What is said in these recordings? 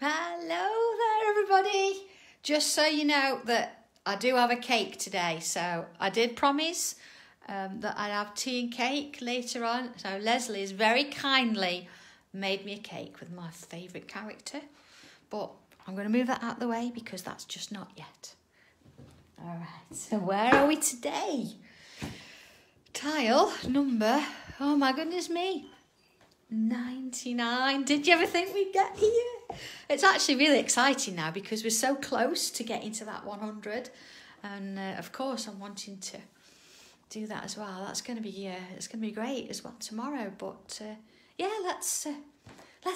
Hello there, everybody. Just so you know that I do have a cake today. So I did promise that I'd have tea and cake later on. So Leslie has very kindly made me a cake with my favourite character. But I'm going to move that out of the way because that's just not yet. All right, so where are we today? Tile number, oh my goodness me, 99. Did you ever think we'd get here? It's actually really exciting now because we're so close to getting to that 100, and of course I'm wanting to do that as well. That's going to be it's going to be great as well tomorrow. But yeah, let's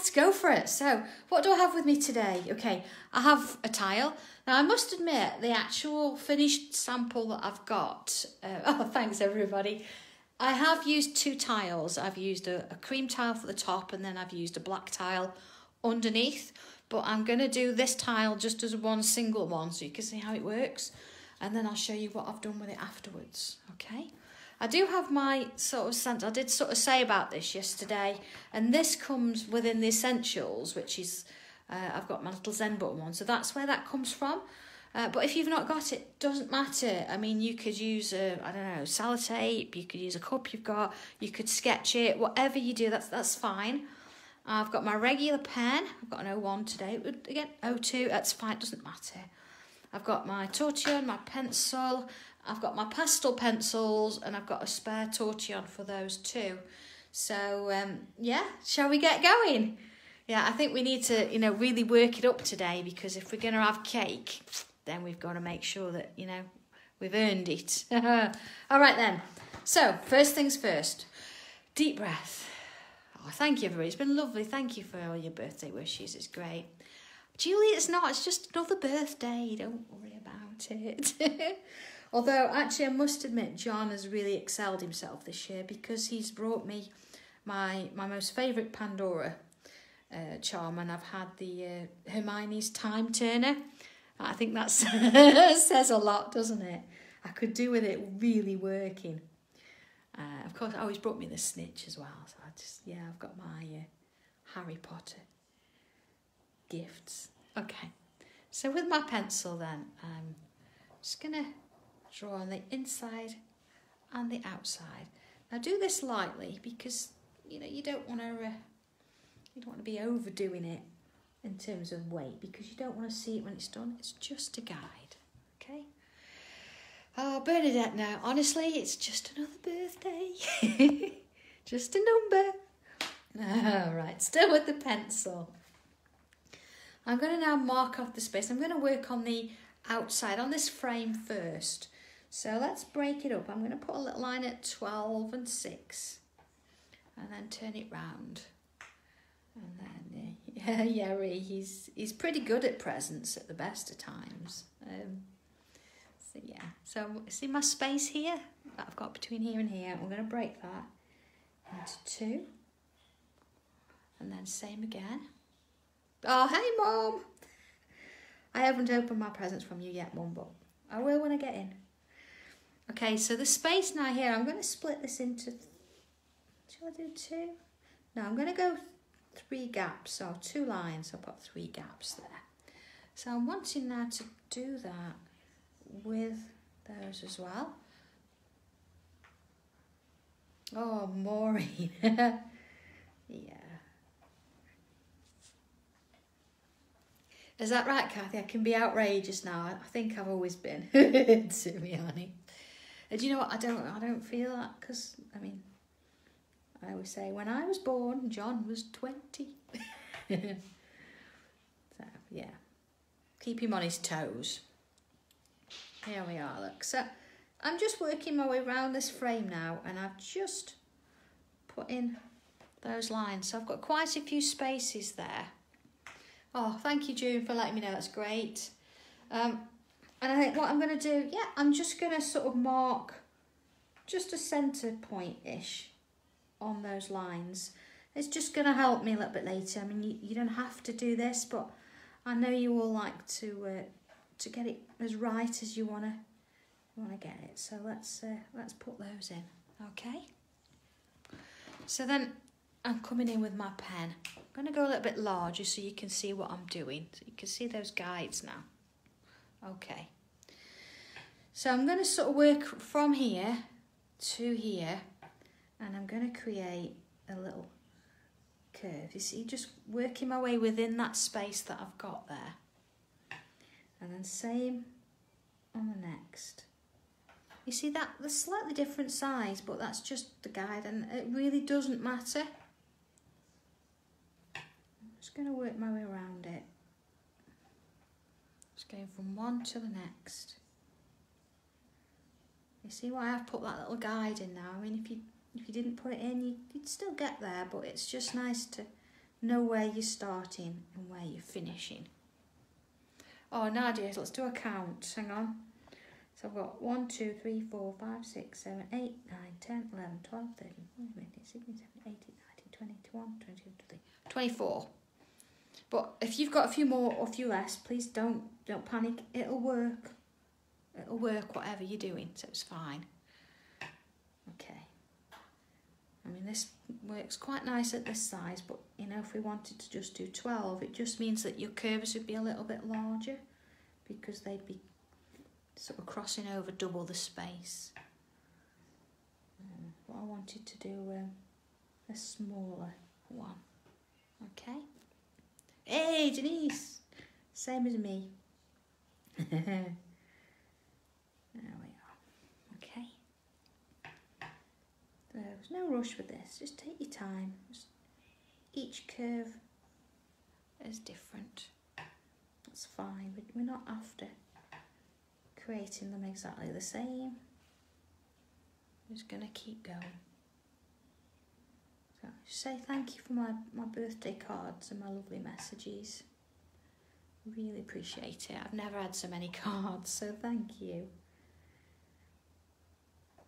go for it. So what do I have with me today? Okay, I have a tile. Now I must admit the actual finished sample that I've got. Oh, thanks everybody. I have used two tiles. I've used a cream tile for the top and then I've used a black tile underneath. But I'm going to do this tile just as one single one so you can see how it works. And then I'll show you what I've done with it afterwards. Okay. I do have my sort of scent. I did sort of say about this yesterday. And this comes within the essentials, which is, I've got my little Zen button one. So that's where that comes from. But if you've not got it, doesn't matter. I mean, you could use I don't know, sellotape. You could use a cup you've got. You could sketch it. Whatever you do, that's fine. I've got my regular pen. I've got an 01 today. Again, 02. That's fine. It doesn't matter. I've got my tortillon, my pencil. I've got my pastel pencils, and I've got a spare tortillon for those too. So yeah, shall we get going? Yeah, I think we need to, really work it up today because if we're going to have cake, then we've got to make sure that, we've earned it. All right then. So, first things first. Deep breath. Oh, thank you, everybody. It's been lovely. Thank you for all your birthday wishes. It's great. Julie, it's not. It's just another birthday. Don't worry about it. Although, actually, I must admit, John has really excelled himself this year because he's brought me my most favourite Pandora charm, and I've had the Hermione's Time Turner. I think that says a lot, doesn't it? I could do with it really working. Of course, I always brought me the snitch as well. So I've got my Harry Potter gifts. Okay, so with my pencil then, I'm just going to draw on the inside and the outside. Now do this lightly because, you don't want to be overdoing it in terms of weight because you don't want to see it when it's done. It's just a guide, okay? Oh, Bernadette now, honestly, it's just another birthday. Just a number. All right, still with the pencil. I'm going to now mark off the space. I'm going to work on the outside, on this frame first. So let's break it up. I'm going to put a little line at 12 and 6 and then turn it round. And then, he's pretty good at presents at the best of times. So yeah, so see my space here that I've got between here and here. I'm going to break that into 2. And then same again. Oh, hey, Mum. I haven't opened my presents from you yet, Mum, but I will when I get in. Okay, so the space now here, I'm going to split this into, shall I do 2? No, I'm going to go 3 gaps, so 2 lines. I've got 3 gaps there. So I'm wanting now to do that with those as well. Oh, Maureen. Yeah. Is that right, Kathy? I can be outrageous now. I think I've always been, to be honest. And you know what? I don't feel that because, I always say when I was born, John was 20. So, yeah. Keep him on his toes. Here we are, look. So, I'm just working my way around this frame now, and I've just put in those lines. So, I've got quite a few spaces there. Oh, thank you, June, for letting me know. That's great. And I think what I'm going to do, I'm just going to sort of mark just a centre point-ish on those lines. It's just going to help me a little bit later. You don't have to do this, but I know you all like to get it as right as you want to get it. So let's put those in, okay? So then I'm coming in with my pen. I'm going to go a little bit larger so you can see what I'm doing. So you can see those guides now. Okay. So I'm going to sort of work from here to here, and I'm going to create a little curve. You see, just working my way within that space that I've got there. And then same on the next. You see that they're slightly different size, but that's just the guide, and it really doesn't matter. I'm just going to work my way around it. Just going from one to the next. You see why I've put that little guide in now? I mean, if you didn't put it in, you'd still get there, but it's just nice to know where you're starting and where you're finishing. Oh, Nadia, let's do a count. Hang on. So I've got 1, 2, 3, 4, 5, 6, 7, 8, 9, 10, 11, 12, 13, 14, 15, 16, 17, 18, 19, 20, 21, 22, 23, 24. But if you've got a few more or a few less, please don't panic. It'll work. It'll work whatever you're doing, so it's fine. Okay. I mean, this works quite nice at this size, but you know, if we wanted to just do 12, it just means that your curves would be a little bit larger because they'd be sort of crossing over double the space. But I wanted to do a smaller one. Okay. Hey, Denise! Same as me. There we are. Okay. There's no rush with this. Just take your time. Each curve is different. That's fine. We're not after creating them exactly the same. I'm just going to keep going. So just say thank you for my birthday cards and my lovely messages. Really appreciate it. I've never had so many cards, so thank you.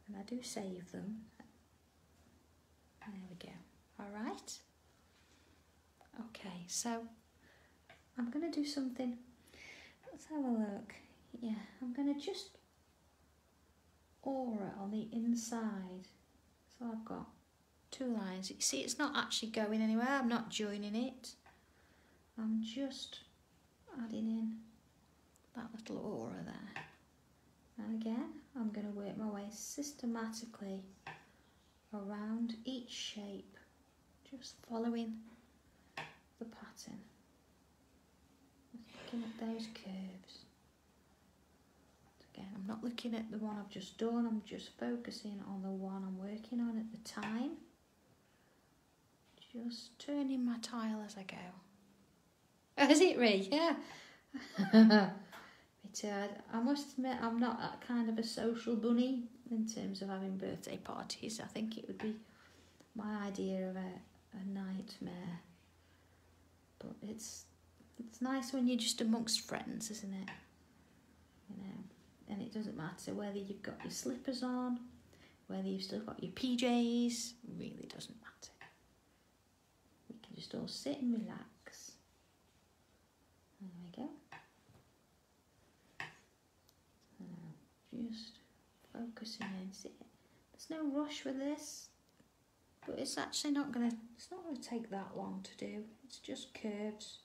And I do save them. There we go. All right. Okay, so I'm going to do something. Let's have a look. Yeah, I'm going to just aura on the inside. So I've got 2 lines. You see, it's not actually going anywhere. I'm not joining it. I'm just adding in that little aura there. And again, I'm going to work my way systematically around each shape, just following the pattern. Just looking at those curves. Again, I'm not looking at the one I've just done, I'm just focusing on the one I'm working on at the time. Just turning my tile as I go. Oh, is it Ree? Yeah. I must admit, I'm not that kind of a social bunny in terms of having birthday parties. I think it would be my idea of a nightmare. But it's nice when you're just amongst friends, isn't it? You know, and it doesn't matter whether you've got your slippers on, whether you've still got your PJs, it really doesn't matter. We can just all sit and relax. There we go. Just focusing in. See, there's no rush with this, but it's actually not gonna take that long to do. It's just curves.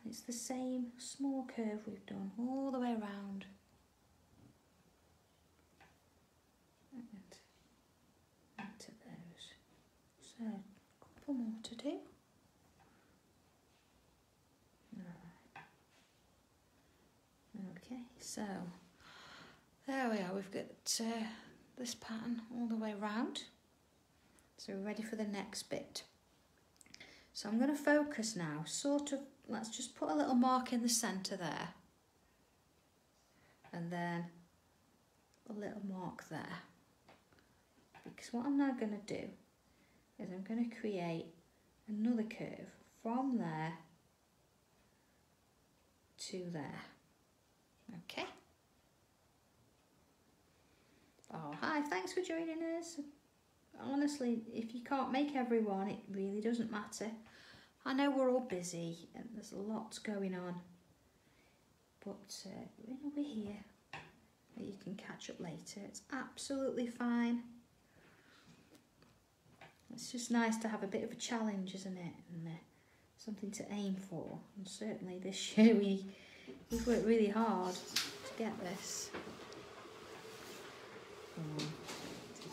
It's the same small curve we've done all the way around. And into those. So a couple more to do. Right. Okay, so there we are, we've got this pattern all the way around. So we're ready for the next bit. So I'm going to focus now, sort of, let's just put a little mark in the centre there. And then a little mark there. Because what I'm now going to do is I'm going to create another curve from there to there. Okay. Oh, hi, thanks for joining us. Honestly, if you can't make everyone, it really doesn't matter. I know we're all busy and there's lots going on, but we're here. You can catch up later. It's absolutely fine. It's just nice to have a bit of a challenge, isn't it? And something to aim for. And certainly this year we've worked really hard to get this.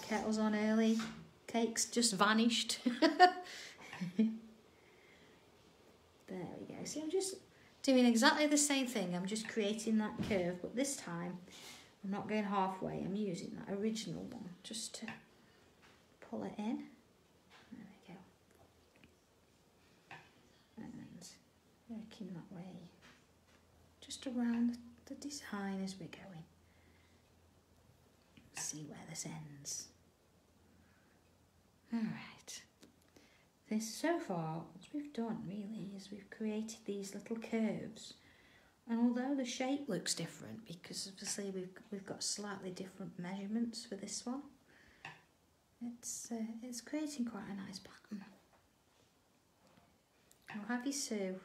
Kettle's on early. Cake's just vanished. There we go. See, I'm just doing exactly the same thing. I'm just creating that curve, but this time I'm not going halfway. I'm using that original one just to pull it in. There we go. And working that way, just around the design as we're going. See where this ends. Alright. This so far, what we've done really is we've created these little curves, and although the shape looks different because obviously we've got slightly different measurements for this one, it's creating quite a nice pattern. I'll have you sew.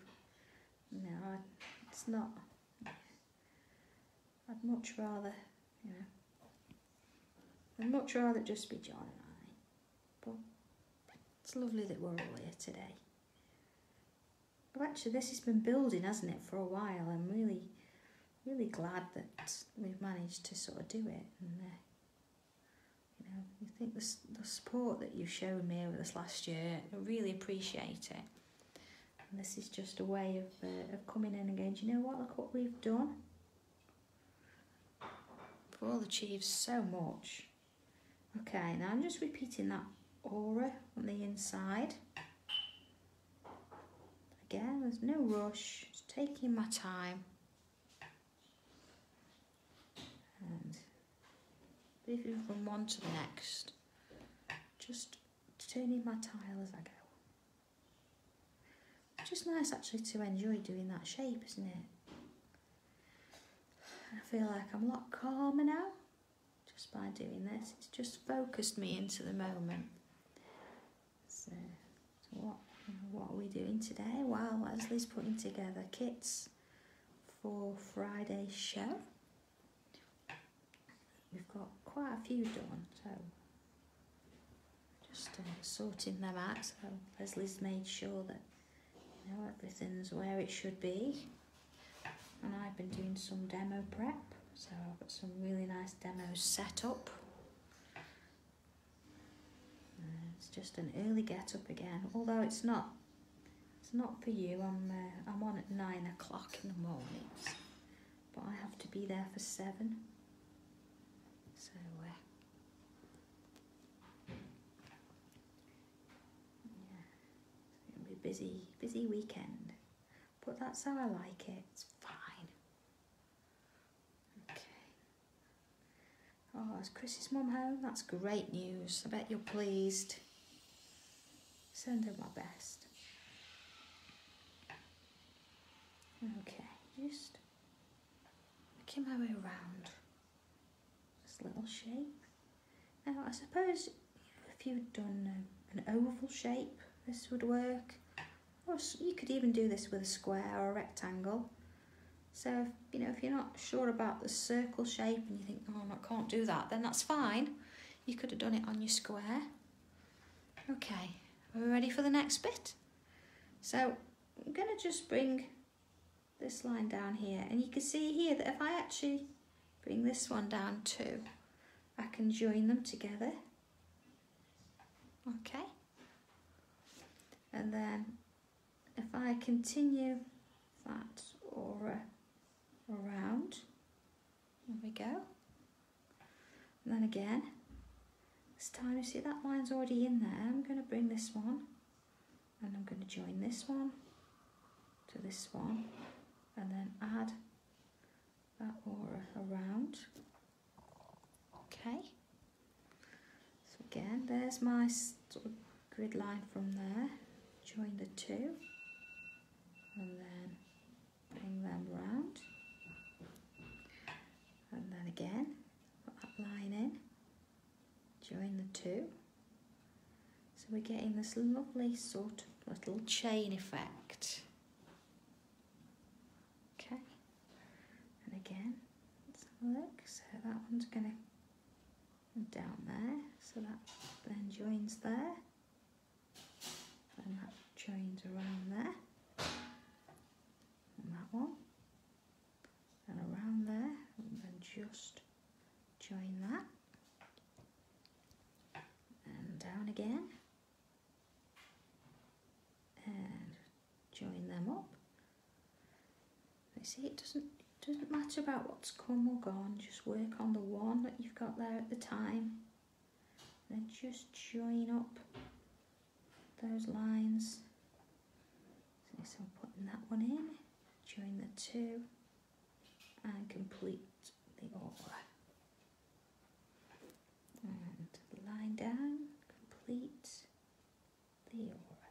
No, it's not. I'd much rather, you know, I'd much rather just be John and I, but it's lovely that we're all here today. Well, actually, this has been building, hasn't it, for a while. I'm really, really glad that we've managed to sort of do it. And you know, you think the support that you've shown me over this last year, I really appreciate it. And this is just a way of coming in and going, do you know what? Look what we've done. We've all achieved so much. Okay, now I'm just repeating that aura on the inside. Again, there's no rush, just taking my time. And moving from one to the next, just turning my tile as I go. It's just nice actually to enjoy doing that shape, isn't it? I feel like I'm a lot calmer now just by doing this. It's just focused me into the moment. So what are we doing today? Well, Leslie's putting together kits for Friday's show. We've got quite a few done, so just sorting them out. So Leslie's made sure that, you know, everything's where it should be. And I've been doing some demo prep, so I've got some really nice demos set up. It's just an early get up again, although it's not for you. I'm on at 9 o'clock in the mornings, but I have to be there for 7. So yeah, it's gonna be a busy weekend, but that's how I like it. It's fine. Okay. Oh, is Chris's mum home? That's great news. I bet you're pleased. Send her my best. Okay, just making my way around this little shape. Now, I suppose if you'd done an oval shape, this would work. Or you could even do this with a square or a rectangle. So, you know, if you're not sure about the circle shape and you think, oh, I can't do that, then that's fine. You could have done it on your square. Okay, are we ready for the next bit? So, I'm going to just bring this line down here. And you can see here that if I actually bring this one down too, I can join them together. Okay. And then if I continue that aura around, there we go. And then again, this time you see that line's already in there. I'm going to bring this one and I'm going to join this one to this one and then add that aura around. Okay. So again, there's my sort of grid line from there. Join the two and then bring them round, and then again put that line in, join the two, so we're getting this lovely sort of little chain effect. Okay, and again let's have a look. So that one's going to go down there, so that then joins there, and that joins around there. just join that and down again and join them up. You see, it doesn't matter about what's come or gone, just work on the one that you've got there at the time. Then just join up those lines. So I'm putting that one in, join the two and complete the aura. And line down, complete the aura.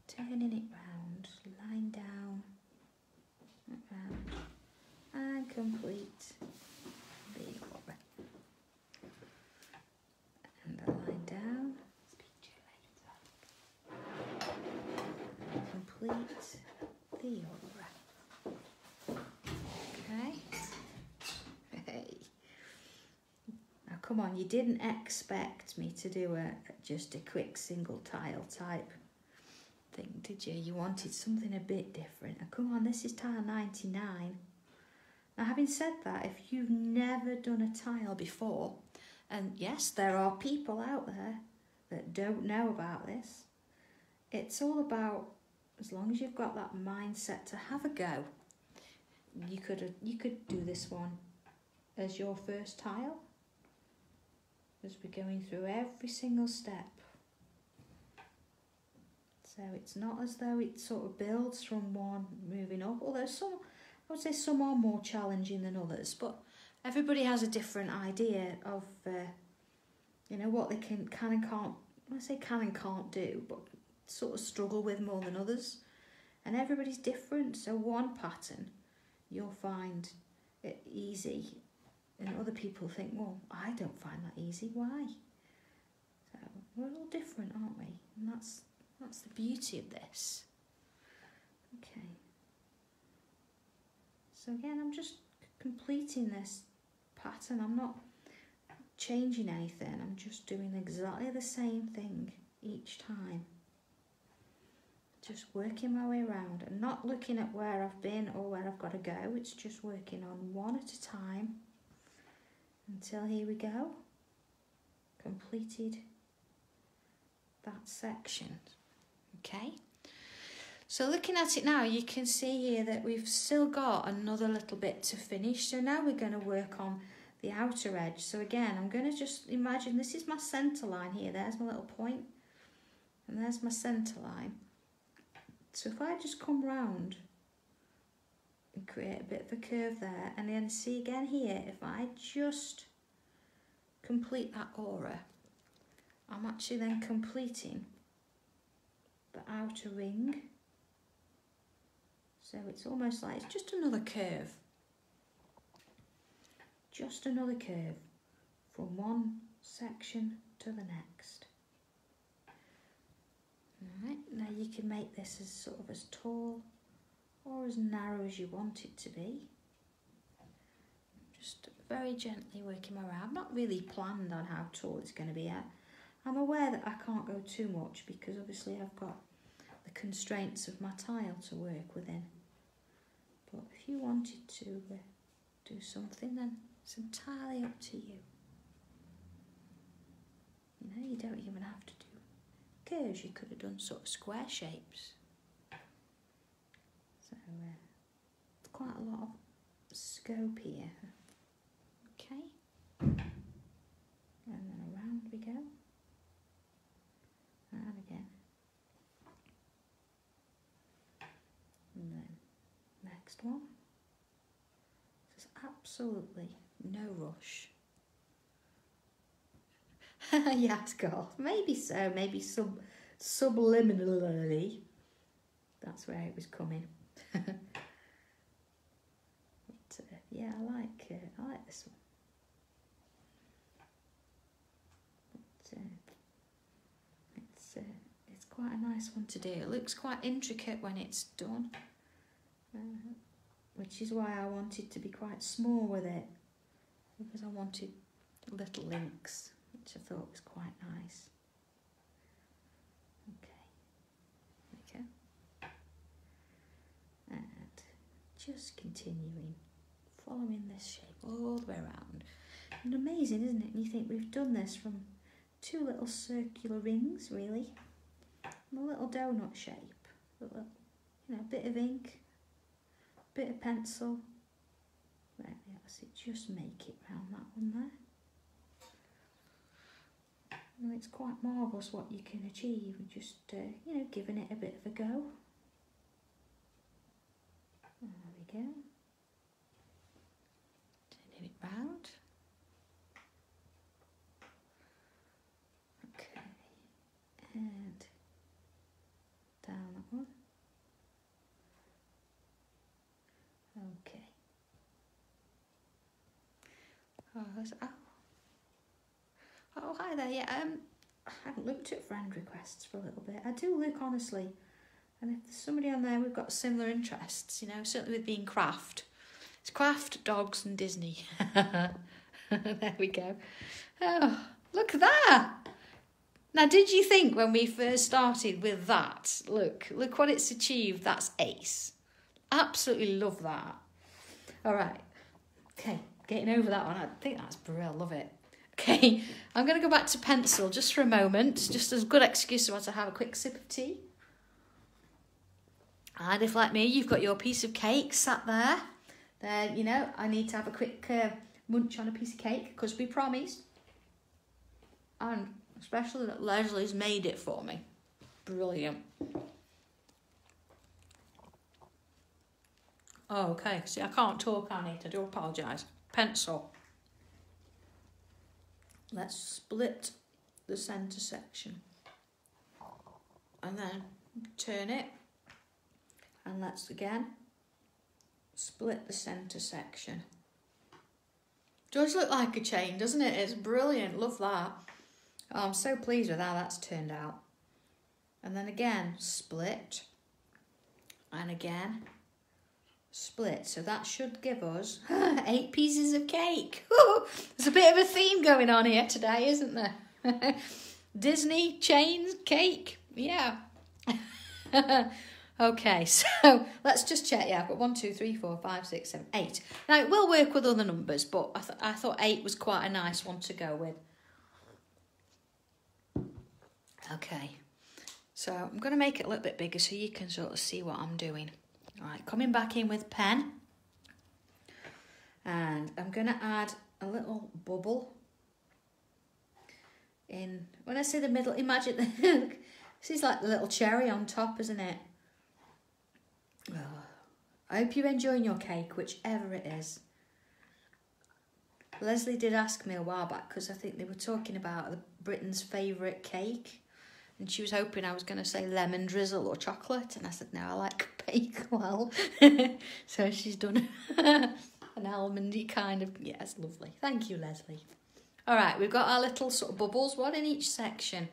Turning it round, line down, round, and complete the aura. And a line down, complete the aura. Okay. Hey. Now come on, you didn't expect me to do just a quick single tile type thing, did you? You wanted something a bit different. Now come on, this is tile 99. Now having said that, if you've never done a tile before, and yes, there are people out there that don't know about this, it's all about, as long as you've got that mindset to have a go, you could do this one as your first tile, as we're going through every single step. So it's not as though it sort of builds from one moving up, although some, I would say some are more challenging than others, but everybody has a different idea of, you know, what they can and can't, I say can and can't do, but sort of struggle with more than others. And everybody's different, so one pattern you'll find it easy and other people think, well, I don't find that easy, why? So we're all different, aren't we? And that's the beauty of this. Okay. So again, I'm just completing this pattern. I'm not changing anything. I'm just doing exactly the same thing each time. Just working my way around and not looking at where I've been or where I've got to go. It's just working on one at a time until, here we go, completed that section. Okay, so looking at it now, you can see here that we've still got another little bit to finish. So now we're going to work on the outer edge. So again, I'm going to just imagine this is my centre line here. There's my little point and there's my centre line. So if I just come round and create a bit of a curve there, and then see again here, if I just complete that aura, I'm actually then completing the outer ring. So it's almost like it's just another curve. Just another curve from one section to the next. Alright, now you can make this as sort of as tall or as narrow as you want it to be. Just very gently working my way around. I've not really planned on how tall it's going to be at. I'm aware that I can't go too much because obviously I've got the constraints of my tile to work within. But if you wanted to do something, then it's entirely up to you. You know, you don't even have to do curves. You could have done sort of square shapes. So quite a lot of scope here. Okay, and then around we go, and again, and then next one. There's absolutely no rush. Yes, God, maybe so, maybe subliminally that's where it was coming. But yeah, I like this one. But, it's quite a nice one to do. It looks quite intricate when it's done, which is why I wanted to be quite small with it, because I wanted little links, which I thought was quite nice. Okay, there we go. And just continuing following this shape all the way around. And amazing, isn't it? And you think we've done this from 2 little circular rings, really, and a little donut shape. A little, you know, a bit of ink, a bit of pencil. Right, that's it. Just make it round that one there. And it's quite marvellous what you can achieve with just, you know, giving it a bit of a go. There we go. Turning it round. Okay. And down that one. Okay. Oh, hi there. Yeah, I haven't looked at friend requests for a little bit. I do look, honestly. And if there's somebody on there, we've got similar interests, you know, certainly with being craft. It's craft, dogs and Disney. There we go. Oh, look at that. Now, did you think when we first started with that, look what it's achieved. That's ace. Absolutely love that. All right. Okay, getting over that one. I think that's brilliant. Love it. Okay, I'm going to go back to pencil just for a moment, just as a good excuse to have a quick sip of tea. And if, like me, you've got your piece of cake sat there, then, you know, I need to have a quick munch on a piece of cake, because we promised. And especially that Leslie's made it for me. Brilliant. Oh, okay. See, I can't talk on it. I do apologise. Pencil. Let's split the centre section. And then turn it. And let's again split the centre section. Does look like a chain, doesn't it? It's brilliant. Love that. Oh, I'm so pleased with how that's turned out. And then again, split. And again, split. So that should give us 8 pieces of cake. There's a bit of a theme going on here today, isn't there? Disney, chains, cake. Yeah. Okay, so let's just check. Yeah, I've got 1, 2, 3, 4, 5, 6, 7, 8. Now, it will work with other numbers, but I thought 8 was quite a nice one to go with. Okay, so I'm going to make it a little bit bigger so you can sort of see what I'm doing. All right, coming back in with pen. And I'm going to add a little bubble in. When I say the middle, imagine, this is like the little cherry on top, isn't it? Oh, I hope you're enjoying your cake, whichever it is. Leslie did ask me a while back, because I think they were talking about Britain's favourite cake, and she was hoping I was going to say lemon drizzle or chocolate, and I said, no, I like Bakewell. So she's done an almondy kind of, yes, lovely. Thank you, Leslie. All right, we've got our little sort of bubbles, one in each section.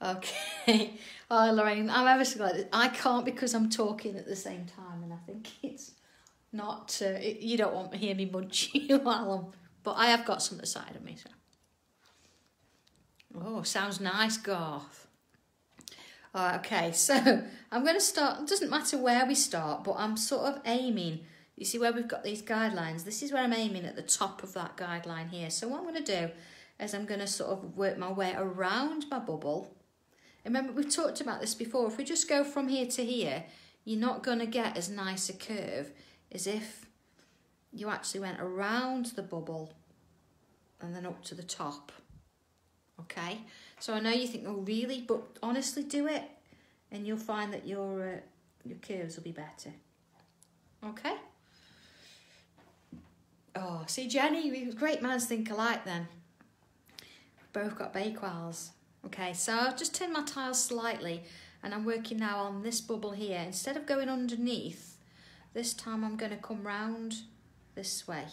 Okay. Oh, Lorraine, I'm ever so glad. I can't because I'm talking at the same time, and I think it's not, you don't want to hear me munching while I'm, but I have got some at the side of me. So. Oh, sounds nice, Garth. Okay, so I'm going to start, it doesn't matter where we start, but I'm sort of aiming, you see where we've got these guidelines, this is where I'm aiming at the top of that guideline here. So what I'm going to do is I'm going to sort of work my way around my bubble. Remember, we've talked about this before. If we just go from here to here, you're not going to get as nice a curve as if you actually went around the bubble and then up to the top. Okay? So I know you think, oh, really? But honestly, do it, and you'll find that your curves will be better. Okay? Oh, see, Jenny, great minds think alike then. Both got Bakewells. Okay, so I've just turned my tile slightly, and I'm working now on this bubble here. Instead of going underneath, this time I'm going to come round this way.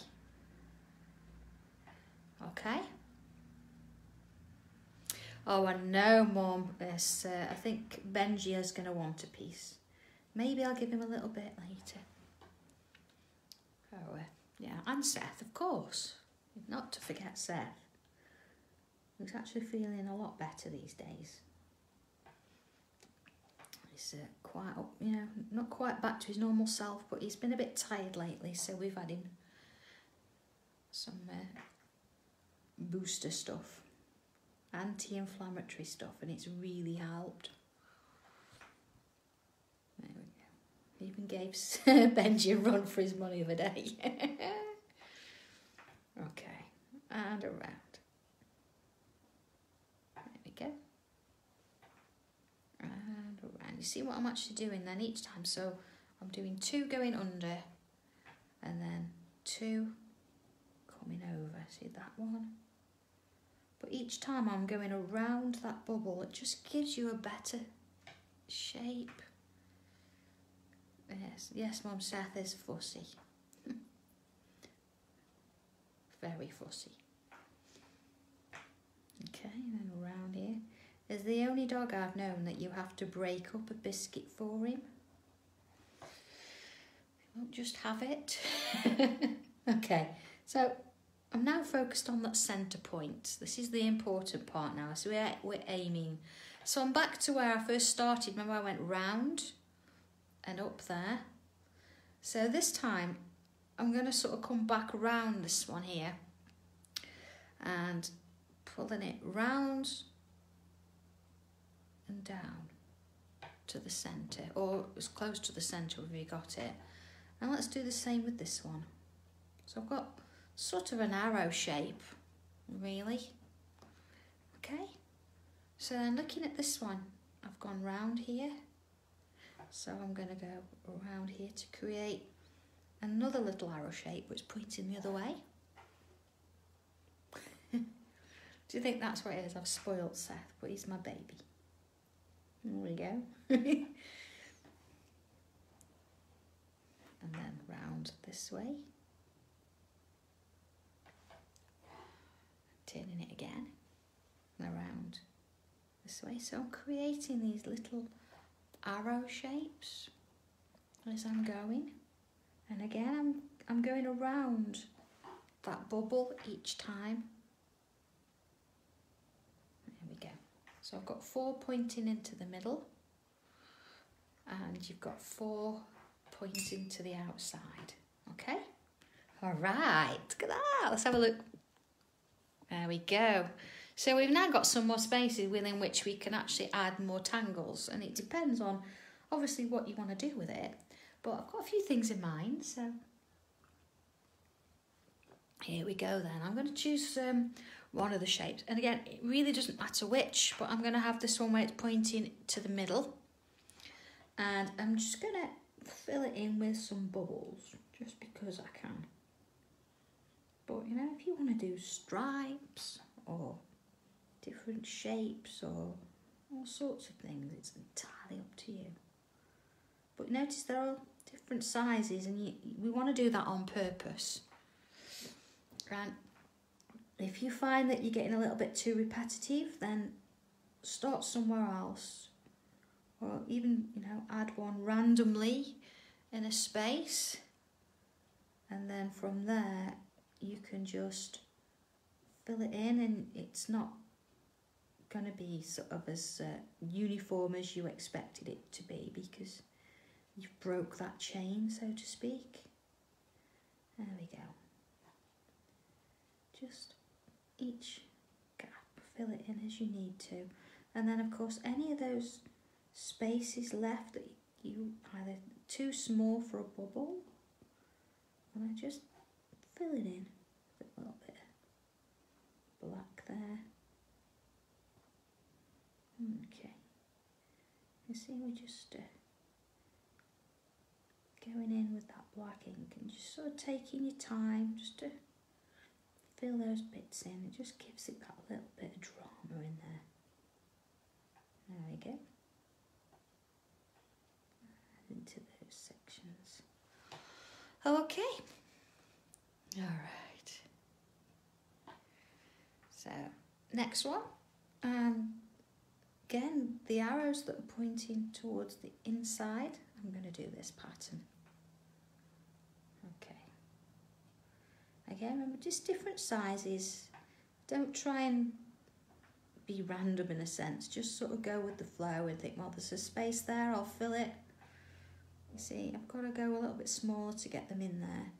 Okay? Oh, I know, Mum. Yes, I think Benji is going to want a piece. Maybe I'll give him a little bit later. Oh, yeah, and Seth, of course. Not to forget Seth. He's actually feeling a lot better these days. He's quite up, you know, not quite back to his normal self, but he's been a bit tired lately, so we've had him some booster stuff, anti-inflammatory stuff, and it's really helped. There we go. He even gave Benji a run for his money the other day. Okay, and around. There we go. And around. You see what I'm actually doing then each time? So I'm doing 2 going under, and then 2 coming over. See that one? But each time I'm going around that bubble, it just gives you a better shape. Yes, yes, Mum, Seth is fussy. Very fussy. Okay, and then around here. Is the only dog I've known that you have to break up a biscuit for him. He won't just have it. Okay, so I'm now focused on that centre point. This is the important part now. So we're aiming. So I'm back to where I first started. Remember I went round and up there. So this time I'm going to sort of come back around this one here and pulling it round and down to the centre, or as close to the centre if you got it. And let's do the same with this one. So I've got sort of an arrow shape, really. Okay, so then looking at this one, I've gone round here. So I'm going to go around here to create another little arrow shape which pointing the other way. Do you think that's what it is? I've spoiled Seth, but he's my baby. There we go. And then round this way. Turning it again. And around this way. So I'm creating these little arrow shapes as I'm going. And again, I'm going around that bubble each time. There we go. So I've got 4 pointing into the middle, and you've got 4 pointing to the outside. Okay? All right, look at that. Let's have a look. There we go. So we've now got some more spaces within which we can actually add more tangles, and it depends on obviously what you want to do with it. But I've got a few things in mind, so here we go then. I'm going to choose one of the shapes. And again, it really doesn't matter which, but I'm going to have this one where it's pointing to the middle. And I'm just going to fill it in with some bubbles, just because I can. But, you know, if you want to do stripes or different shapes or all sorts of things, it's entirely up to you. But notice they're all different sizes, and we want to do that on purpose. And if you find that you're getting a little bit too repetitive, then start somewhere else. Or even, you know, add one randomly in a space. And then from there, you can just fill it in, and it's not going to be sort of as uniform as you expected it to be, because you've broke that chain, so to speak. There we go. Just each gap, fill it in as you need to. And then, of course, any of those spaces left that you either too small for a bubble, and I just fill it in with a little bit of black there. Okay. You see, we're just going in with that black ink and just sort of taking your time just to fill those bits in. It just gives it that little bit of drama in there. There we go. Into those sections. Okay. All right. So, next one. Again, the arrows that are pointing towards the inside, I'm going to do this pattern. Okay. Again, remember, just different sizes. Don't try and be random in a sense. Just sort of go with the flow and think, well, there's a space there, I'll fill it. You see, I've got to go a little bit smaller to get them in there.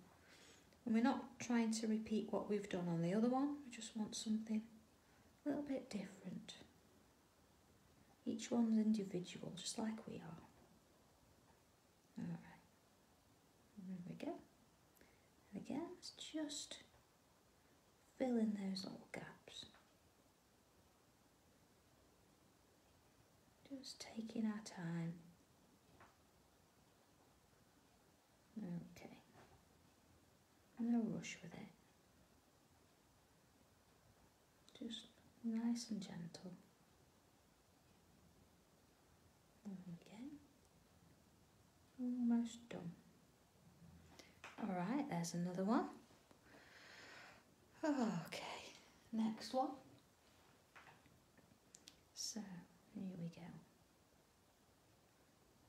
And we're not trying to repeat what we've done on the other one. We just want something a little bit different. Each one's individual, just like we are. Alright. There we go. And again, it's just fill in those little gaps. Just taking our time. Okay. No rush with it. Just nice and gentle. Okay. Almost done. Alright, there's another one. Okay, next one. So, here we go.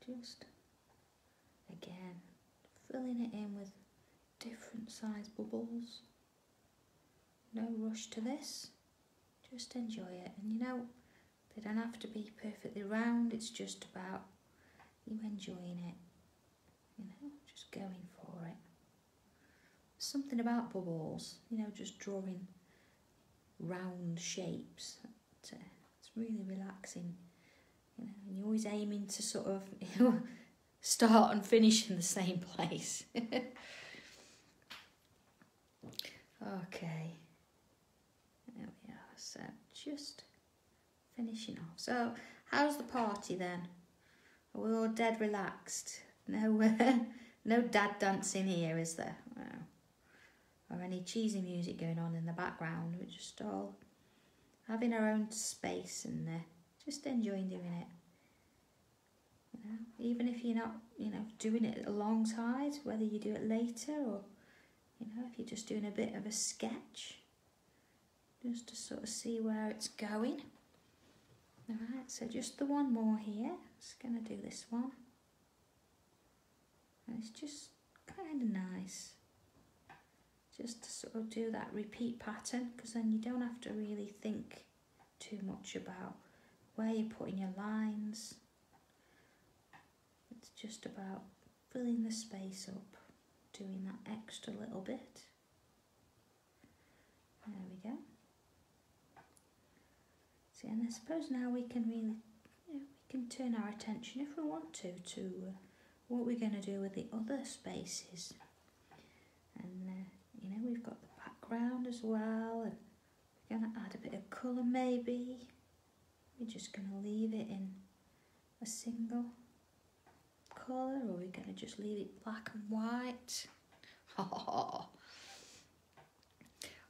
Just, again, filling it in with different size bubbles. No rush to this. Just enjoy it. And you know, they don't have to be perfectly round. It's just about you enjoying it. You know, just going for it. Something about bubbles, you know, just drawing round shapes. It's really relaxing. You know, and you're always aiming to sort of, you know, start and finish in the same place. Okay. There we are. So just finishing off. So how's the party then? Are we all dead relaxed? No, no dad dancing here, is there? No. Or any cheesy music going on in the background. We're just all having our own space and just enjoying doing it. You know, even if you're not, you know, doing it alongside, whether you do it later or, you know, if you're just doing a bit of a sketch, just to sort of see where it's going. Alright, so just the one more here. Just going to do this one. And it's just kind of nice. Just to sort of do that repeat pattern, because then you don't have to really think too much about where you're putting your lines. It's just about filling the space up, doing that extra little bit. There we go. See, and I suppose now we can really, you know, we can turn our attention, if we want to what we're going to do with the other spaces. And you know, we've got the background as well, and we're going to add a bit of colour maybe. We're just going to leave it in a single colour, or we're going to just leave it black and white. Oh,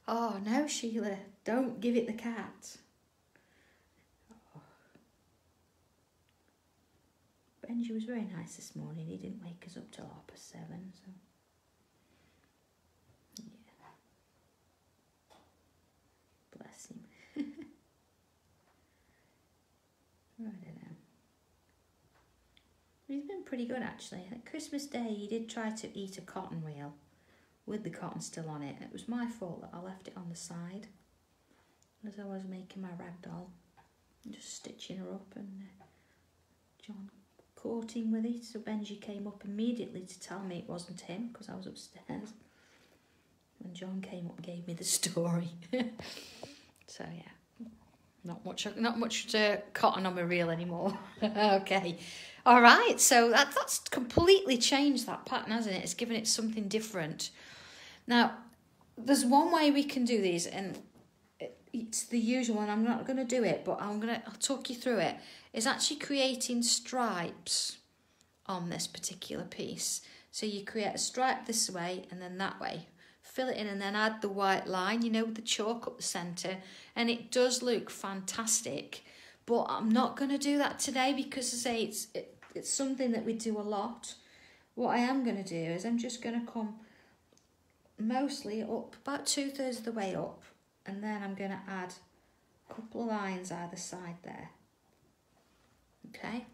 oh no, Sheila, don't give it the cat. Oh. Benji was very nice this morning. He didn't wake us up till 7:30, so. Bless him. I don't know. He's been pretty good actually. At Christmas Day he did try to eat a cotton reel with the cotton still on it. It was my fault that I left it on the side as I was making my rag doll. Just stitching her up, and John caught him with it, so Benji came up immediately to tell me it wasn't him because I was upstairs. And John came up and gave me the story. So yeah, not much cotton on my reel anymore. Okay, all right. So that's completely changed that pattern, hasn't it? It's given it something different. Now, there's one way we can do these, and it's the usual one. I'm not going to do it, but I'll talk you through it. It's actually creating stripes on this particular piece. So you create a stripe this way and then that way. Fill it in and then add the white line, you know, with the chalk up the centre. And it does look fantastic. But I'm not going to do that today because, as I say, it's something that we do a lot. What I am going to do is I'm just going to come mostly up, about 2/3 of the way up. And then I'm going to add a couple of lines either side there. Okay?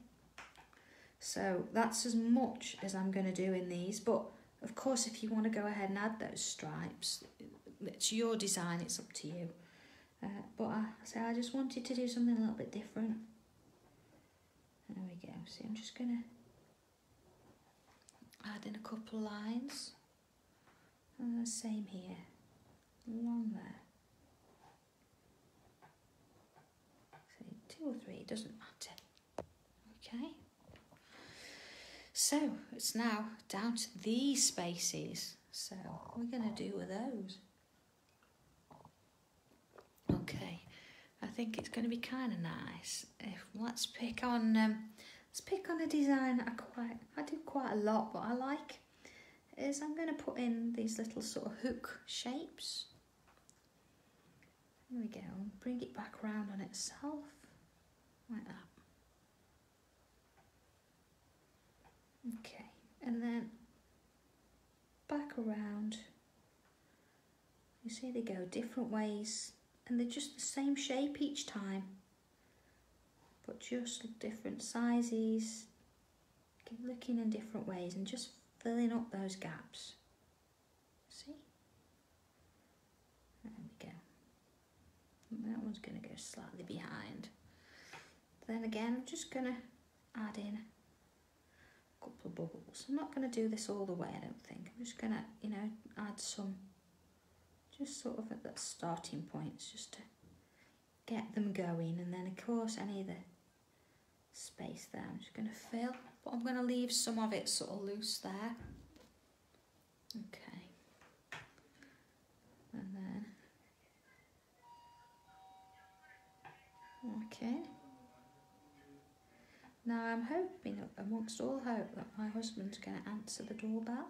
So that's as much as I'm going to do in these. But of course, if you want to go ahead and add those stripes, it's your design, it's up to you. But I just wanted to do something a little bit different. There we go. See, I'm just going to add in a couple lines. And the same here. One there. So 2 or 3, it doesn't matter. Okay. So it's now down to these spaces. So what we're going to do with those. Okay, I think it's going to be kind of nice. Let's pick on a design I do quite a lot, but I like. Is I'm going to put in these little sort of hook shapes. Here we go. Bring it back round on itself like that. Okay, and then back around. You see they go different ways, and they're just the same shape each time, but just different sizes, looking in different ways and just filling up those gaps. See? There we go. And that one's going to go slightly behind. Then again, I'm just going to add in a couple of bubbles. I'm not going to do this all the way, I don't think. I'm just going to, you know, add some, just sort of at that starting points, just to get them going. And then, of course, any of the space there, I'm just going to fill. But I'm going to leave some of it sort of loose there. Okay. And then, okay. Now I'm hoping, amongst all hope, that my husband's going to answer the doorbell.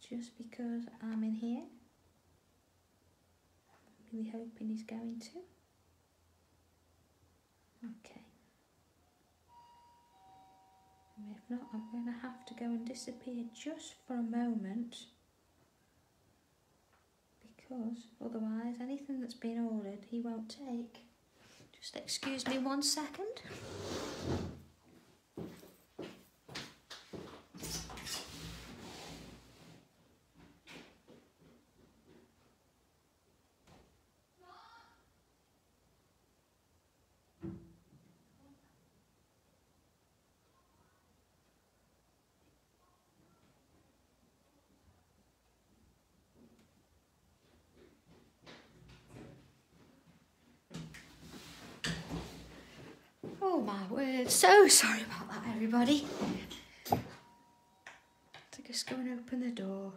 Just because I'm in here. I'm really hoping he's going to. Okay. And if not, I'm going to have to go and disappear just for a moment. Because otherwise, anything that's been ordered, he won't take. Just excuse me 1 second. Oh my word, so sorry about that, everybody. So just go and open the door.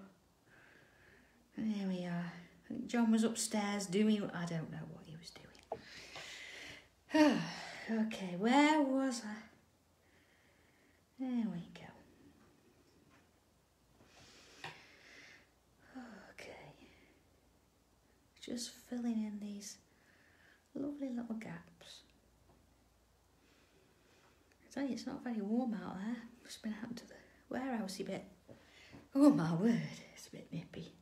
And there we are. I think John was upstairs doing, I don't know what he was doing. Okay, where was I? There we go. Okay. Just filling in these lovely little gaps. I tell you, it's not very warm out there. Just been out to the warehousey bit. Oh my word, it's a bit nippy.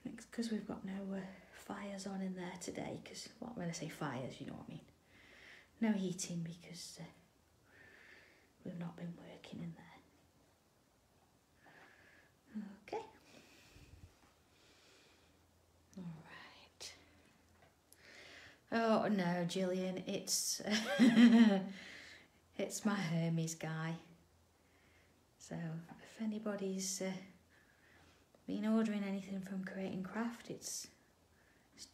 It's because we've got no fires on in there today. Because, well, when I say fires, you know what I mean. No heating because we've not been working in there. Okay. Oh no, Gillian, it's it's my Hermes guy. So if anybody's been ordering anything from Create & Craft, it's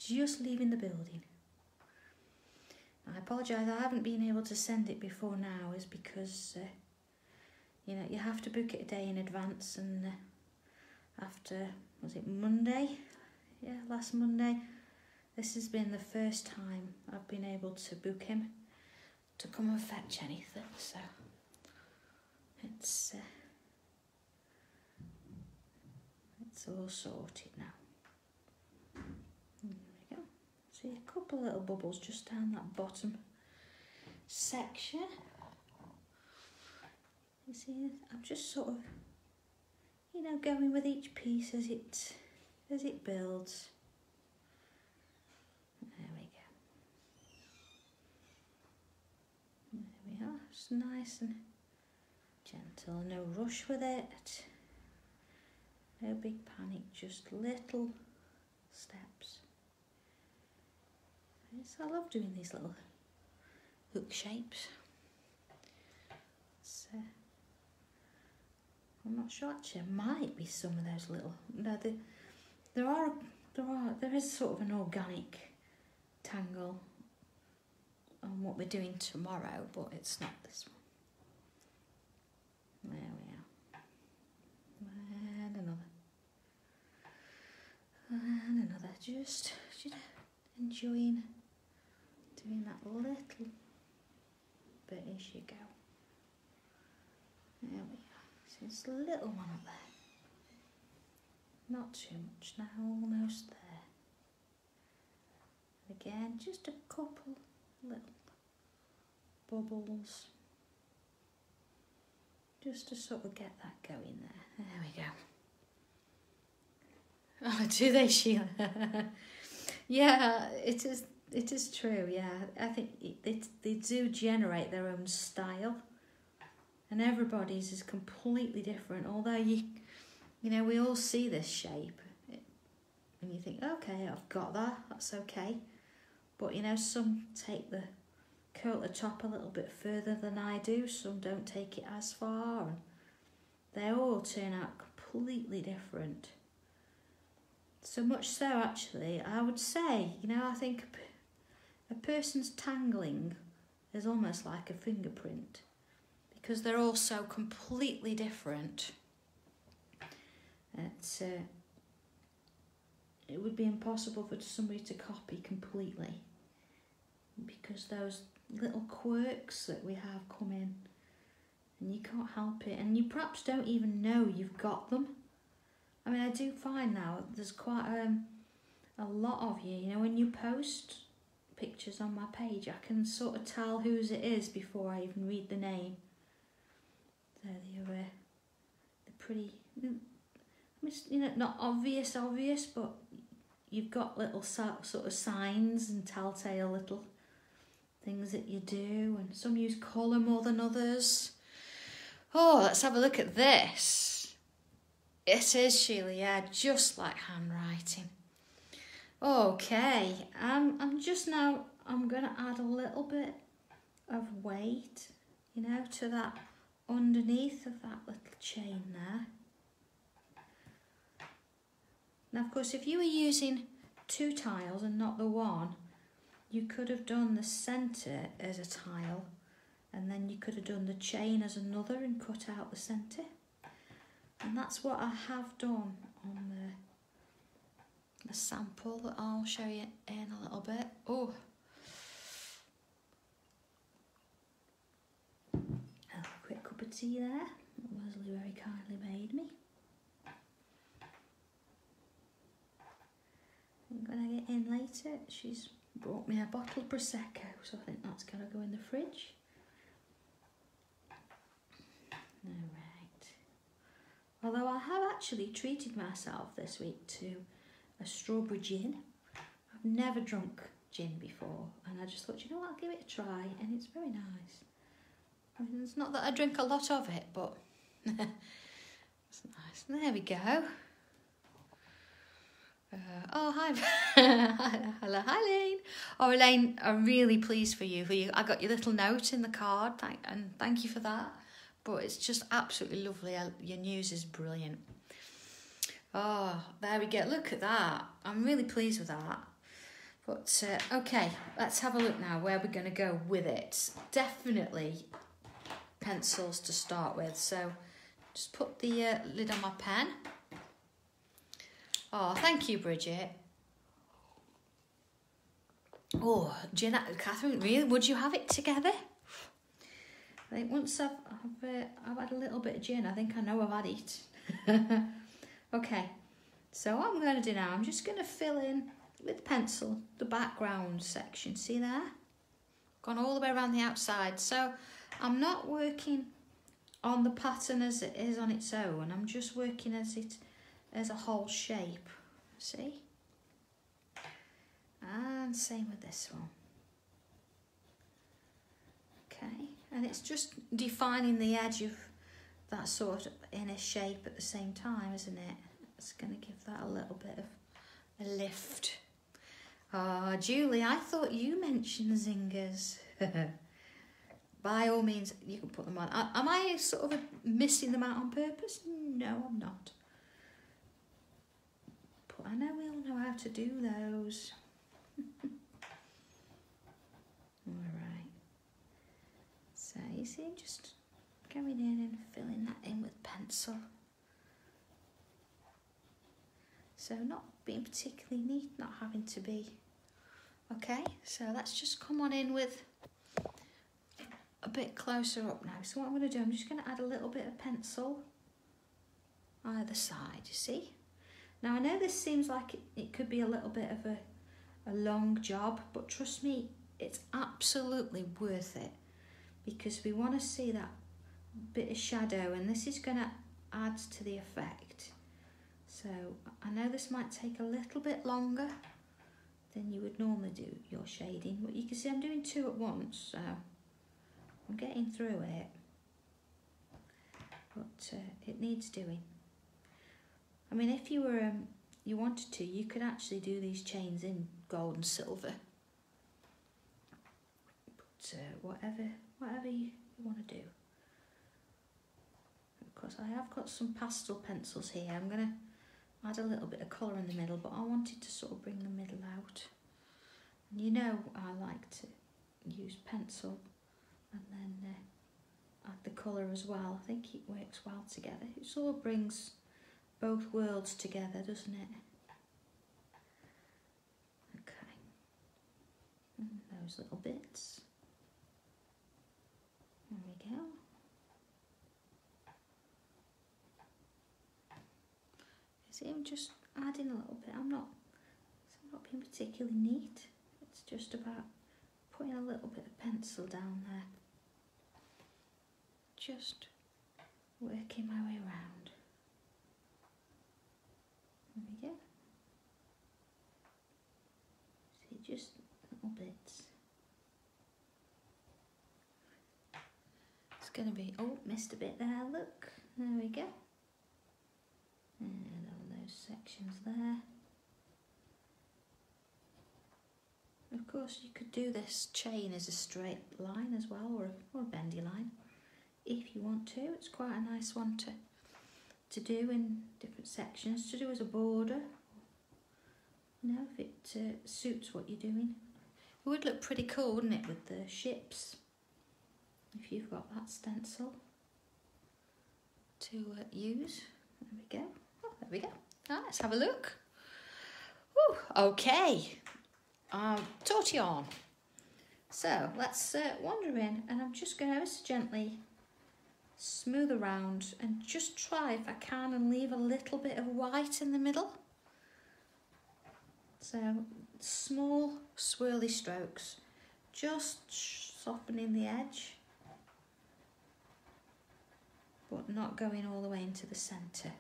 just leaving the building. I apologise, I haven't been able to send it before now, is because you know, you have to book it a day in advance, and after, was it Monday? Yeah, last Monday. This has been the first time I've been able to book him to come and fetch anything, so it's all sorted now. There we go. See a couple of little bubbles just down that bottom section. You see, I'm just sort of, you know, going with each piece as it builds. There we go. There we are. Just nice and gentle. No rush with it. No big panic, just little steps. Yes, I love doing these little hook shapes. So, I'm not sure actually, it might be some of those little, no, there is sort of an organic tangle on what we're doing tomorrow, but it's not this one. There we are. And another. And another. Just enjoying doing that little bit as you go. There we are. So it's a little one up there. Not too much now, almost there. And again, just a couple little bubbles. Just to sort of get that going there. There we go. Oh, do they, Sheila? Yeah, it is true, yeah. I think they do generate their own style. And everybody's is completely different. Although you know, we all see this shape. And you think, okay, I've got that, that's okay. But, you know, some take the curl at the top a little bit further than I do. Some don't take it as far. And they all turn out completely different. So much so, actually, I would say, you know, I think a person's tangling is almost like a fingerprint. Because they're all so completely different. It would be impossible for somebody to copy completely, because those little quirks that we have come in, and you can't help it, and you perhaps don't even know you've got them. I mean, I do find now there's quite a lot of you, you know, when you post pictures on my page, I can sort of tell whose it is before I even read the name. So they're pretty, you know, not obvious, but you've got little sort of signs and telltale little things that you do, and some use colour more than others. Oh, let's have a look at this. It is, Sheila, yeah, just like handwriting. Okay, I'm going to add a little bit of weight, you know, to that underneath of that little chain there. Now, of course, if you were using 2 tiles and not the one, you could have done the centre as a tile, and then you could have done the chain as another and cut out the centre. And that's what I have done on the sample that I'll show you in a little bit. Oh, a quick cup of tea there. Leslie very kindly made me. When I get in later, she's brought me a bottle of Prosecco, so I think that's going to go in the fridge. Alright. Although I have actually treated myself this week to a strawberry gin. I've never drunk gin before, and I just thought, you know what, I'll give it a try, and it's very nice. I mean, it's not that I drink a lot of it, but it's nice. There we go. Oh, hi. Hello, hi, Elaine. Oh, Elaine, I'm really pleased for you. I got your little note in the card, and thank you for that. But it's just absolutely lovely. Your news is brilliant. Oh, there we go. Look at that. I'm really pleased with that. But, okay, let's have a look now where we're going to go with it. Definitely pencils to start with. So just put the lid on my pen. Oh, thank you, Bridget. Oh, Catherine, really? Would you have it together? I think once I've had a little bit of gin, I think I know I've had it. Okay, so what I'm going to do now, I'm just going to fill in with pencil the background section. See there? Gone all the way around the outside. So I'm not working on the pattern as it is on its own. I'm just working as a whole shape, see? And same with this one. Okay, and it's just defining the edge of that sort of inner shape at the same time, isn't it? It's going to give that a little bit of a lift. Ah, Julie, I thought you mentioned zingers. By all means, you can put them on. Am I sort of missing them out on purpose? No, I'm not. But I know we all know how to do those. Alright. So, you see, just going in and filling that in with pencil. So, not being particularly neat, not having to be. Okay, so let's just come on in with a bit closer up now. So what I'm going to do, I'm just going to add a little bit of pencil either side, you see. Now I know this seems like it could be a little bit of a long job, but trust me, it's absolutely worth it, because we want to see that bit of shadow, and this is going to add to the effect. So I know this might take a little bit longer than you would normally do your shading, but you can see I'm doing two at once, so I'm getting through it, but it needs doing. I mean, if you were you wanted to, you could actually do these chains in gold and silver, but whatever you want to do. Of course, I have got some pastel pencils here. I'm going to add a little bit of colour in the middle, but I wanted to sort of bring the middle out. And you know I like to use pencil and then add the colour as well. I think it works well together. It sort of brings both worlds together, doesn't it? Okay. And those little bits. There we go. See, I'm just adding a little bit. I'm not being particularly neat. It's just about putting a little bit of pencil down there. Just working my way around. There we go. See, just little bits. It's going to be, oh, missed a bit there, look. There we go. And all those sections there. Of course, you could do this chain as a straight line as well, or a bendy line, if you want to. It's quite a nice one to do in different sections, to do as a border. You know, if it suits what you're doing. It would look pretty cool, wouldn't it, with the ships, if you've got that stencil to use. There we go. Oh, there we go. Right, let's have a look. Woo, okay. Torty on. So let's wander in, and I'm just going to ever so gently smooth around and just try if I can and leave a little bit of white in the middle. So small swirly strokes, just softening the edge, but not going all the way into the centre.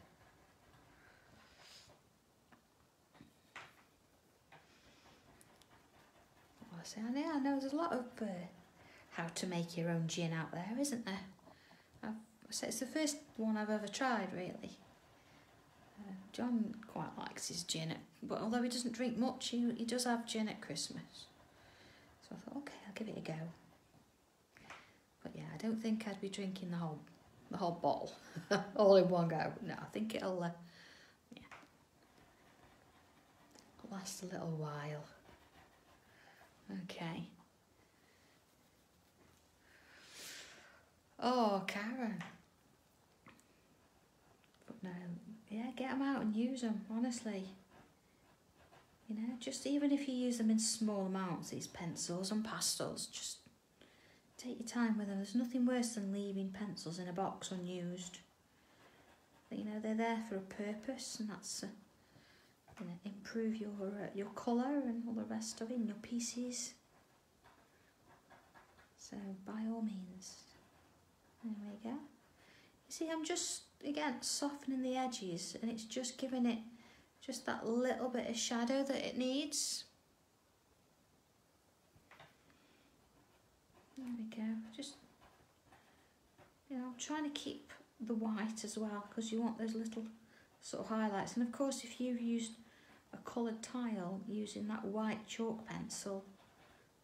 So I know there's a lot of how to make your own gin out there, isn't there? So it's the first one I've ever tried, really. John quite likes his gin, but although he doesn't drink much, he does have gin at Christmas. So I thought, okay, I'll give it a go. But yeah, I don't think I'd be drinking the whole bottle all in one go. No, I think it'll last a little while. Okay. Oh, Karen. But no, yeah, get them out and use them, honestly. You know, just even if you use them in small amounts, these pencils and pastels, just take your time with them. There's nothing worse than leaving pencils in a box unused. But, you know, they're there for a purpose, and that's you know, improve your colour and all the rest of it in your pieces. So by all means, there we go. You see, I'm just again softening the edges, and it's just giving it just that little bit of shadow that it needs. There we go. Just, you know, trying to keep the white as well, because you want those little sort of highlights. And of course, if you've used a coloured tile, using that white chalk pencil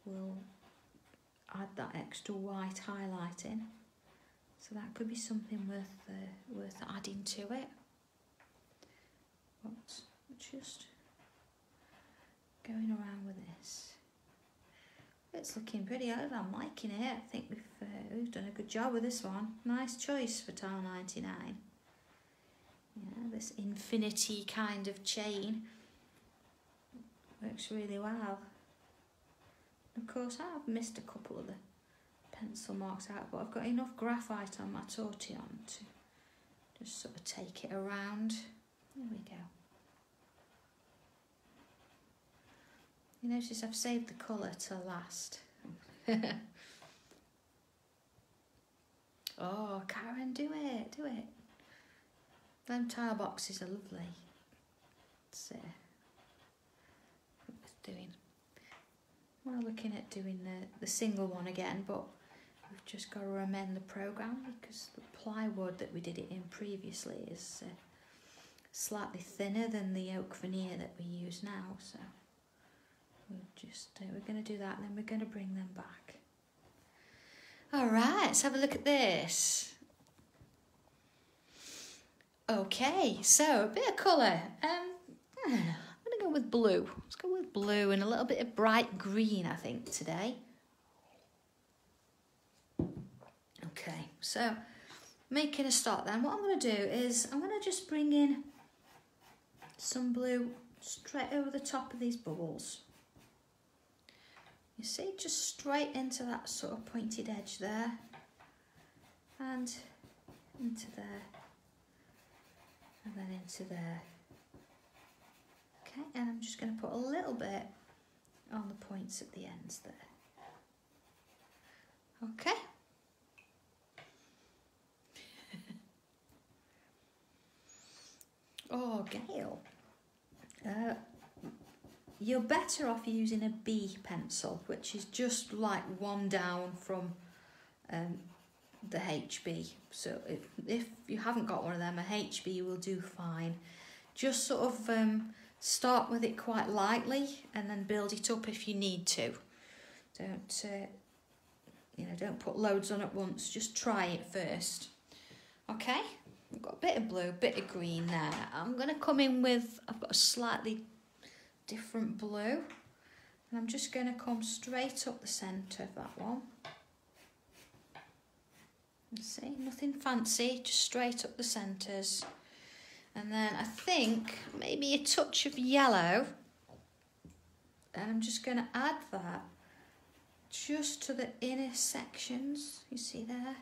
will add that extra white highlighting. So that could be something worth adding to it. But just going around with this. It's looking pretty good. I'm liking it. I think we've done a good job with this one. Nice choice for tile 99. Yeah, this infinity kind of chain works really well. Of course, I've missed a couple of the pencil marks out, but I've got enough graphite on my tortillon to just sort of take it around. There we go. You notice I've saved the colour to last. Oh, Karen, do it, do it. Them tile boxes are lovely. It's worth doing. We're looking at doing the single one again, but we've just got to amend the programme because the plywood that we did it in previously is slightly thinner than the oak veneer that we use now. So we're going to do that, and then we're going to bring them back. All right, let's have a look at this. Okay, so a bit of colour. I'm going to go with blue. Let's go with blue and a little bit of bright green, I think, today. Okay, so making a start then. What I'm going to do is I'm going to just bring in some blue straight over the top of these bubbles. You see, just straight into that sort of pointed edge there, and into there, and then into there. Okay, and I'm just going to put a little bit on the points at the ends there. Okay. Oh, Gail. You're better off using a B pencil, which is just like one down from the HB. So if you haven't got one of them, a HB will do fine. Just sort of start with it quite lightly and then build it up if you need to. Don't put loads on at once. Just try it first. Okay, I've got a bit of blue, a bit of green there. I'm going to come in with, I've got a slightly different blue, and I'm just going to come straight up the centre of that one. See, nothing fancy, just straight up the centres. And then I think maybe a touch of yellow, and I'm just going to add that just to the inner sections, you see there,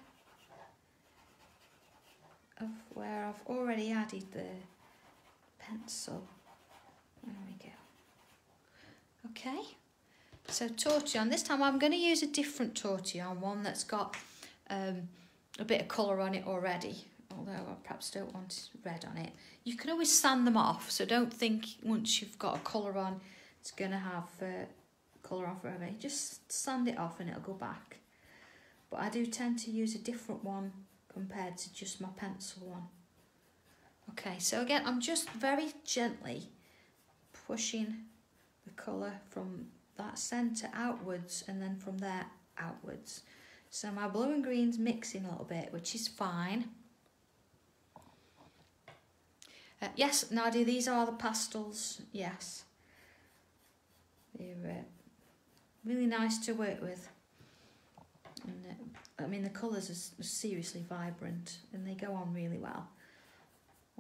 of where I've already added the pencil. There we go. Okay, so tortillon. This time I'm going to use a different tortillon, one that's got a bit of colour on it already, although I perhaps don't want red on it. You can always sand them off, so don't think once you've got a colour on it's going to have colour on forever. Just sand it off and it'll go back. But I do tend to use a different one compared to just my pencil one. Okay, so again, I'm just very gently pushing the colour from that centre outwards and then from there outwards. So my blue and green's mixing a little bit, which is fine. Yes, Nadia, these are the pastels, yes. They're really nice to work with. And, I mean, the colours are seriously vibrant and they go on really well.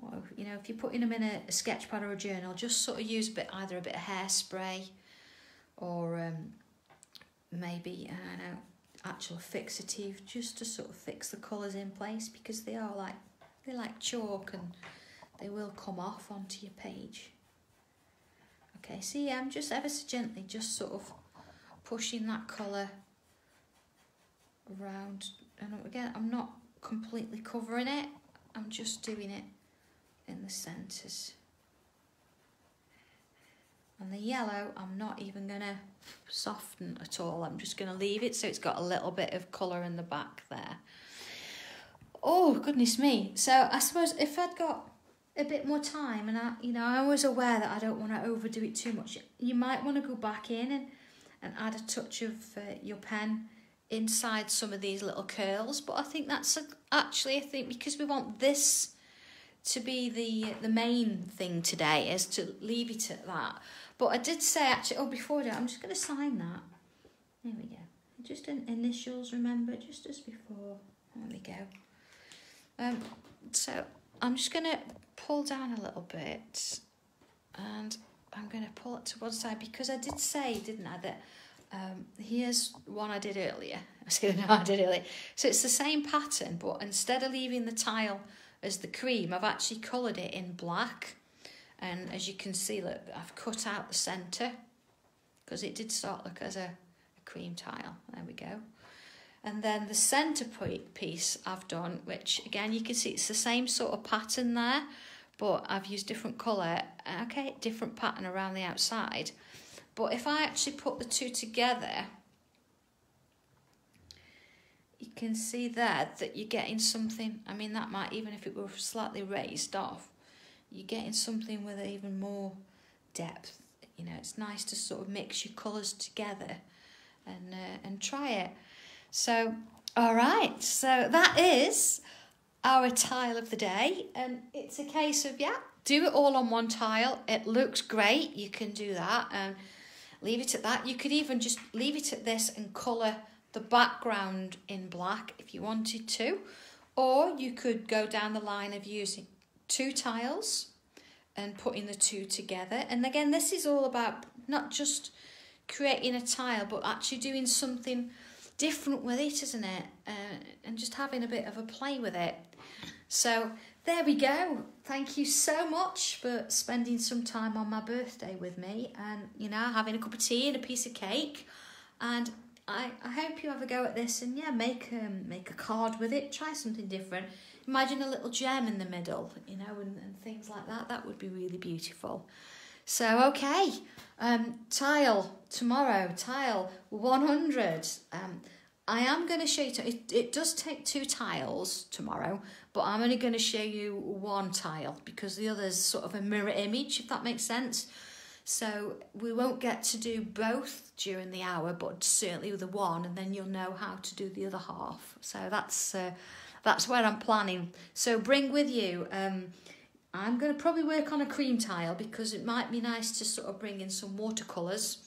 Or, you know, if you're putting them in a sketch pad or a journal, just sort of use either a bit of hairspray or maybe, I don't know, actual fixative, just to sort of fix the colours in place, because they're like chalk and they will come off onto your page. Okay, see, I'm just ever so gently just sort of pushing that colour around, and again, I'm not completely covering it, I'm just doing it in the centres. And the yellow, I'm not even going to soften at all, I'm just going to leave it so it's got a little bit of colour in the back there. Oh, goodness me. So I suppose if a bit more time, and I'm always aware that I don't want to overdo it too much. You might want to go back in and add a touch of your pen inside some of these little curls, but I think that's actually, I think because we want this to be the main thing today, is to leave it at that. But I did say actually, before that, I'm just going to sign that. There we go. Just initials, remember, just as before. There we go. So I'm just going to pull down a little bit, and I'm going to pull it to one side, because I did say, didn't I, that here's one I did earlier. So it's the same pattern, but instead of leaving the tile as the cream, I've actually coloured it in black. And as you can see, look, I've cut out the centre, because it did start look as a cream tile. There we go. And then the centre piece I've done, which again you can see it's the same sort of pattern there, but I've used different colour, okay, different pattern around the outside. But if I actually put the two together, you can see there that you're getting something, I mean that might, even if it were slightly raised off, you're getting something with even more depth. You know, it's nice to sort of mix your colours together and try it. So, all right, so that is our tile of the day, and it's a case of, yeah, do it all on one tile. It looks great, you can do that, and leave it at that. You could even just leave it at this and colour the background in black if you wanted to, or you could go down the line of using two tiles and putting the two together. And again, this is all about not just creating a tile, but actually doing something different with it, isn't it? And just having a bit of a play with it. So there we go. Thank you so much for spending some time on my birthday with me, and having a cup of tea and a piece of cake. And I hope you have a go at this, and yeah, make a card with it. Try something different. Imagine a little gem in the middle, and things like that. That would be really beautiful. So, okay, tile tomorrow, tile 100. I am going to show you, it does take two tiles tomorrow, but I'm only going to show you one tile because the other's sort of a mirror image, if that makes sense. So we won't get to do both during the hour, but certainly with the one, and then you'll know how to do the other half. So that's where I'm planning. So bring with you, I'm going to probably work on a cream tile because it might be nice to sort of bring in some watercolours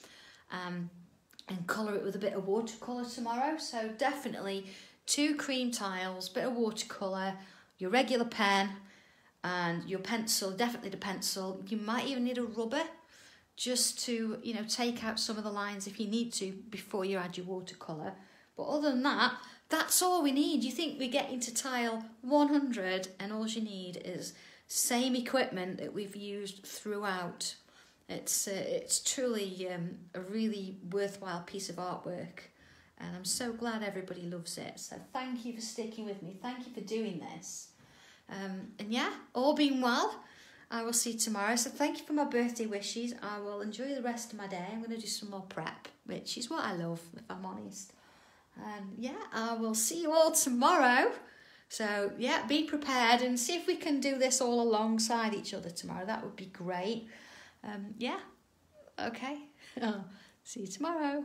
and colour it with a bit of watercolour tomorrow. So definitely 2 cream tiles, bit of watercolour, your regular pen and your pencil, definitely the pencil. You might even need a rubber just to, take out some of the lines if you need to before you add your watercolour. But other than that, that's all we need. You think we get into tile 100 and all you need is same equipment that we've used throughout. It's truly a really worthwhile piece of artwork, and I'm so glad everybody loves it. So thank you for sticking with me. Thank you for doing this. And yeah, all being well, I will see you tomorrow. So thank you for my birthday wishes. I will enjoy the rest of my day. I'm going to do some more prep, which is what I love, if I'm honest. And yeah, I will see you all tomorrow. So yeah, be prepared and see if we can do this all alongside each other tomorrow. That would be great. Yeah, okay. See you tomorrow.